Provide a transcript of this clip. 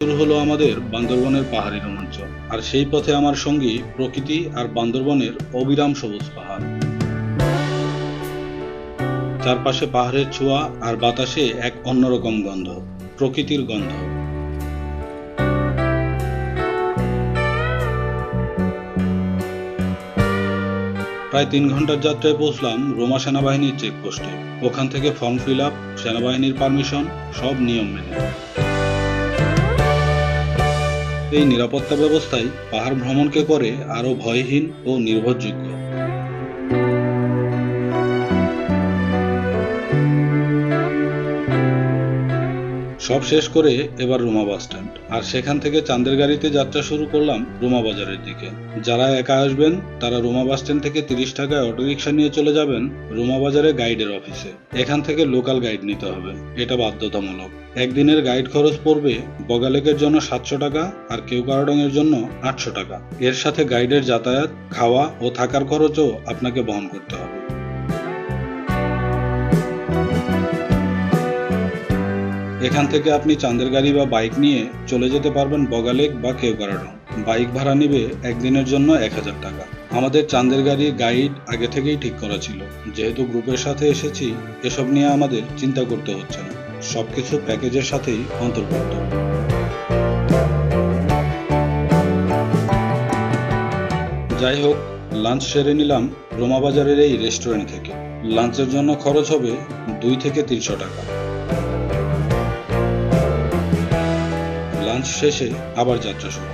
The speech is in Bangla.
শুরু হলো আমাদের বান্দরবনের পাহাড়ি রোমাঞ্চ। আর সেই পথে আমার সঙ্গী প্রকৃতি আর বান্দরবনের অবিরাম সবুজ পাহাড়। চারপাশে পাহাড়ের ছোঁয়া আর বাতাসে এক অন্যরকম গন্ধ, প্রকৃতির গন্ধ। প্রায় 3 ঘন্টার যাত্রায় পৌঁছলাম রোমা সেনাবাহিনীর চেকপোস্টে। ওখান থেকে ফর্ম ফিল আপ, সেনাবাহিনীর পারমিশন, সব নিয়ম মেনে। এই নিরাপত্তা ব্যবস্থায় পাহাড় ভ্রমণকে করে আরো ভয়হীন ও নির্ভরযোগ্য। সব শেষ করে এবার রুমা বাস স্ট্যান্ড, আর সেখান থেকে চাঁদের গাড়িতে যাত্রা শুরু করলাম রুমা বাজারের দিকে। যারা একা আসবেন তারা রুমা বাস স্ট্যান্ড থেকে 30 টাকায় অটোরিকশা নিয়ে চলে যাবেন রুমা বাজারে গাইডের অফিসে। এখান থেকে লোকাল গাইড নিতে হবে, এটা বাধ্যতামূলক। একদিনের গাইড খরচ পড়বে বগালেকের জন্য 700 টাকা আর কেওক্রাডং এর জন্য 800 টাকা। এর সাথে গাইডের যাতায়াত, খাওয়া ও থাকার খরচও আপনাকে বহন করতে হবে। এখান থেকে আপনি চাঁদের গাড়ি বা বাইক নিয়ে চলে যেতে পারবেন বগালেক বা কেওক্রাডং। বাইক ভাড়া নেবে একদিনের জন্য 1000 টাকা। আমাদের চাঁদের গাড়ি গাইড আগে থেকেই ঠিক করা ছিল, যেহেতু গ্রুপের সাথে এসেছি এসব নিয়ে আমাদের চিন্তা করতে হচ্ছে না, সবকিছু প্যাকেজের সাথেই অন্তর্ভুক্ত। যাই হোক, লাঞ্চ সেরে নিলাম রোমা বাজারের এই রেস্টুরেন্ট থেকে। লাঞ্চের জন্য খরচ হবে 2 থেকে 300 টাকা। লাঞ্চ শেষে আবার যাত্রা শুরু।